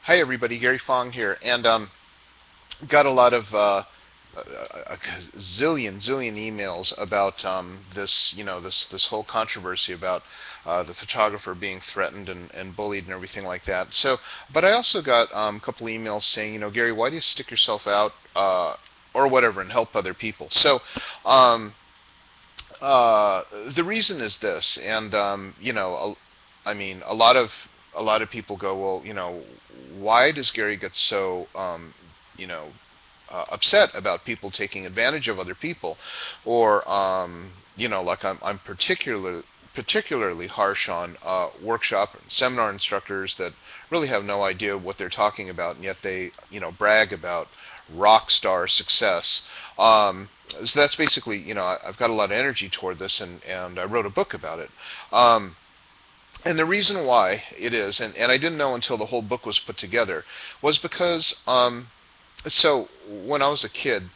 Hi everybody, Gary Fong here, and got a lot of a zillion emails about this whole controversy about the photographer being threatened and bullied and everything like that. So, but I also got a couple emails saying, Gary, why do you stick yourself out or whatever and help other people? So, um, the reason is this, and I mean, a lot of people go, well, why does Gary get so upset about people taking advantage of other people, or like I'm particularly harsh on workshop and seminar instructors that really have no idea what they're talking about, and yet they brag about rock star success. So that's basically, I've got a lot of energy toward this, and I wrote a book about it. And the reason why it is, and I didn't know until the whole book was put together, was because so when I was a kid,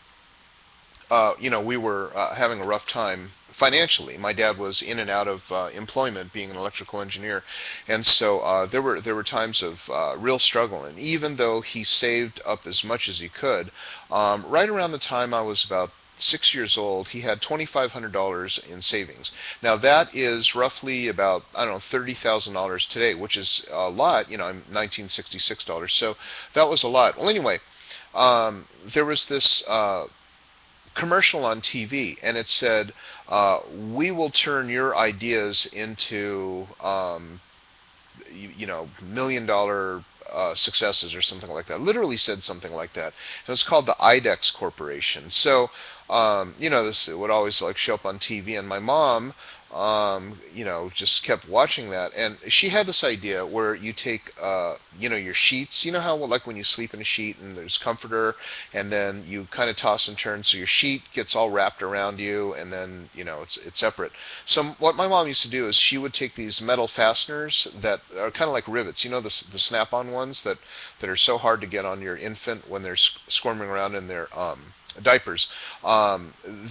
we were having a rough time financially. My dad was in and out of employment, being an electrical engineer, and so there were times of real struggle. And even though he saved up as much as he could, right around the time I was about 6 years old, he had $2,500 in savings. Now that is roughly about, I don't know, $30,000 today, which is a lot. I'm 1966 dollars, so that was a lot. Well, anyway, there was this commercial on TV, and it said, "We will turn your ideas into, $1 million successes," or something like that. Literally said something like that. It was called the IDEX Corporation. So, this would always like show up on TV, and my mom, just kept watching that, and she had this idea where you take, your sheets. You know how, like, when you sleep in a sheet and there's comforter, and then you kind of toss and turn, so your sheet gets all wrapped around you, and then, it's separate. So what my mom used to do is she would take these metal fasteners that are kind of like rivets, the snap-on ones that are so hard to get on your infant when they're squirming around in their diapers.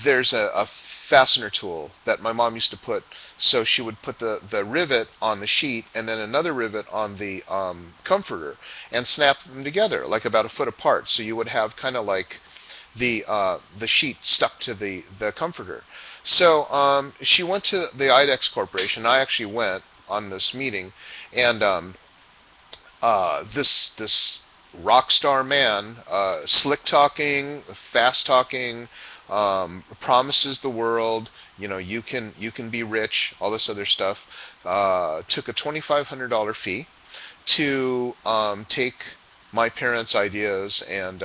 There's a fastener tool that my mom used to put, so she would put the rivet on the sheet and then another rivet on the comforter and snap them together like about a foot apart, so you would have kind of like the sheet stuck to the comforter. So she went to the IDEX Corporation. I actually went on this meeting, and this rock star man, slick talking, fast talking, promises the world, you can be rich, all this other stuff, took a $2,500 fee to take my parents' ideas and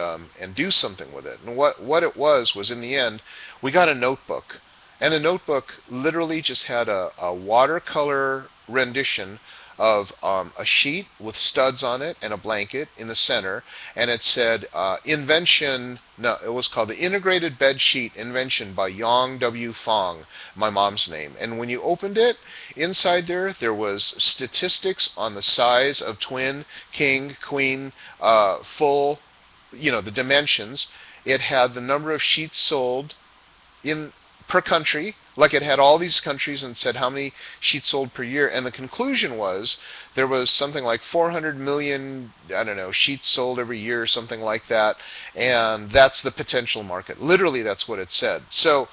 do something with it. And what it was in the end, we got a notebook, and the notebook literally just had a watercolor rendition of a sheet with studs on it and a blanket in the center, and it said invention. No, it was called the Integrated Bed Sheet Invention by Yong W. Fong, my mom's name. And when you opened it, inside there was statistics on the size of twin, king, queen, full, the dimensions. It had the number of sheets sold in per country, like it had all these countries, and said how many sheets sold per year. And the conclusion was there was something like 400 million, I don't know, sheets sold every year or something like that, and that's the potential market. Literally, that's what it said. So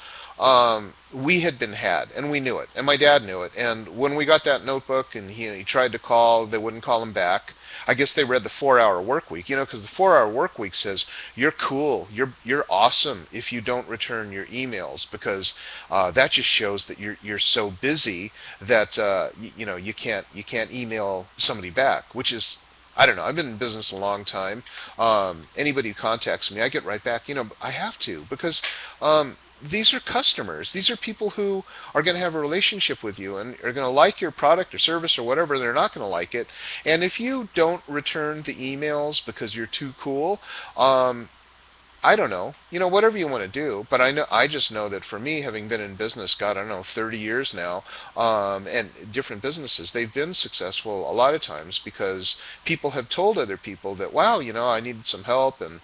we had been had, and we knew it, and my dad knew it. And when we got that notebook, and he tried to call, they wouldn't call him back. I guess they read the 4-hour work week, because the 4-hour work week says you're cool, you're awesome if you don't return your emails, because that just shows that you're so busy that you can't email somebody back, which is, I don't know. I've been in business a long time. Anybody who contacts me, I get right back. I have to, because these are customers. These are people who are going to have a relationship with you and are going to like your product or service or whatever. They're not going to like it. And if you don't return the emails because you're too cool, I don't know, whatever you want to do, but I just know that for me, having been in business, God, I don't know, 30 years now, and different businesses, they've been successful a lot of times because people have told other people that, wow, I needed some help, and,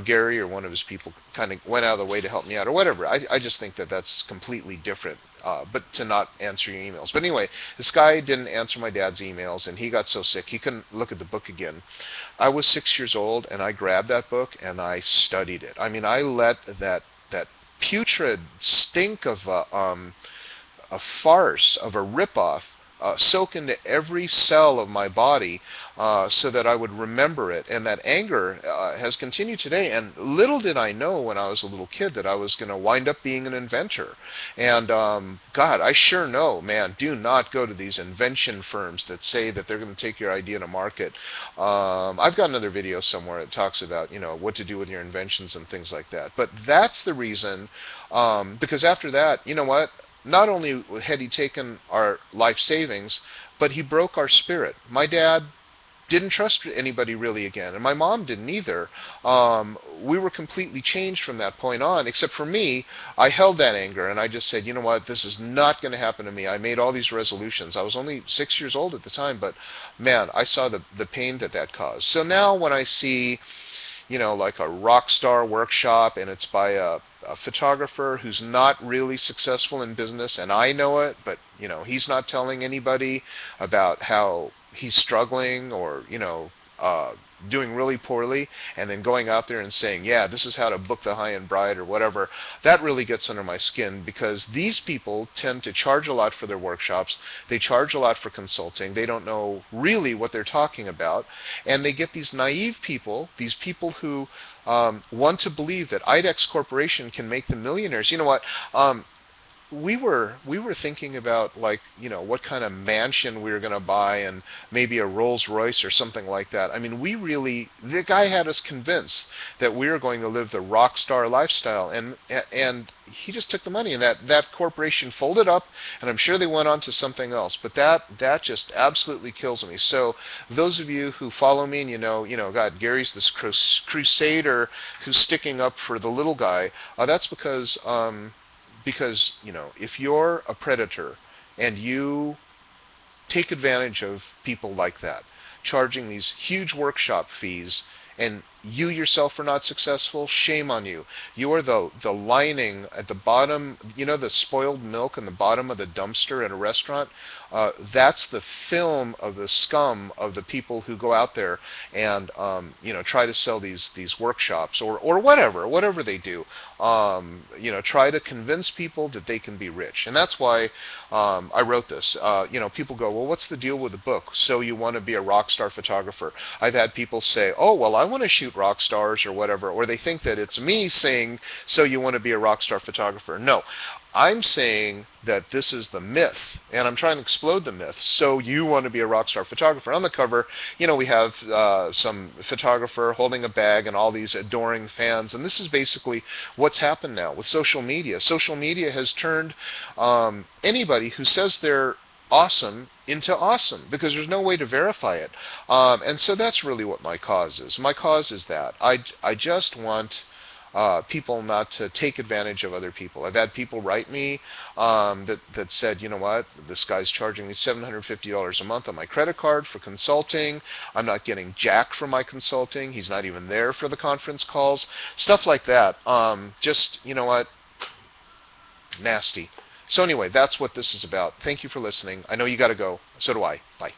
Gary or one of his people kind of went out of the way to help me out or whatever. I just think that that's completely different. but to not answer your emails. But anyway, this guy didn't answer my dad's emails, and he got so sick he couldn't look at the book again. I was 6 years old, and I grabbed that book and I studied it. I mean, I let that putrid stink of a farce, of a ripoff, soak into every cell of my body, so that I would remember it. And that anger has continued today. And little did I know when I was a little kid that I was going to wind up being an inventor. And God, I sure know, man, do not go to these invention firms that say that they're going to take your idea to market. I've got another video somewhere that talks about, you know, what to do with your inventions and things like that. But that's the reason, because after that, you know what? Not only had he taken our life savings, but he broke our spirit. My dad didn't trust anybody really again, and my mom didn't either. We were completely changed from that point on, except for me. I held that anger, and I just said, you know what, this is not going to happen to me. I made all these resolutions. I was only 6 years old at the time, but man, I saw the pain that caused. So now when I see, you know, like a rock star workshop, and it's by a photographer who's not really successful in business, and I know it, but, you know, he's not telling anybody about how he's struggling or, you know, doing really poorly, and then going out there and saying, yeah, this is how to book the high-end bride or whatever. That really gets under my skin, because these people tend to charge a lot for their workshops. They charge a lot for consulting. They don't know really what they're talking about, and they get these naive people, these people who want to believe that IDEX Corporation can make them millionaires. You know what? We were thinking about, like, you know, what kind of mansion we were going to buy, and maybe a Rolls Royce or something like that. I mean, the guy had us convinced that we were going to live the rock star lifestyle, and he just took the money, and that corporation folded up, and I'm sure they went on to something else. But that just absolutely kills me. So those of you who follow me, and you know, God, Gary's this crusader who's sticking up for the little guy. That's because, you know, if you're a predator and you take advantage of people like that, charging these huge workshop fees, and you yourself are not successful, shame on you. You are the lining at the bottom, you know, the spoiled milk in the bottom of the dumpster at a restaurant. That's the film of the scum of the people who go out there and, you know, try to sell these workshops or whatever they do. You know, try to convince people that they can be rich. And that's why I wrote this. You know, people go, well, what's the deal with the book? So you want to be a rock star photographer. I've had people say, oh, well, I want to shoot rock stars or whatever, or they think that it's me saying, so you want to be a rock star photographer. No, I'm saying that this is the myth, and I'm trying to explode the myth. So you want to be a rock star photographer. On the cover, you know, we have some photographer holding a bag and all these adoring fans, and this is basically what's happened now with social media. Social media has turned anybody who says they're awesome into awesome, because there's no way to verify it. And so that's really what my cause is. My cause is that I just want people not to take advantage of other people. I've had people write me that said, you know what, this guy's charging me $750 a month on my credit card for consulting. I'm not getting jack from my consulting. He's not even there for the conference calls. Stuff like that. Just, you know what, nasty. So anyway, that's what this is about. Thank you for listening. I know you got to go. So do I. Bye.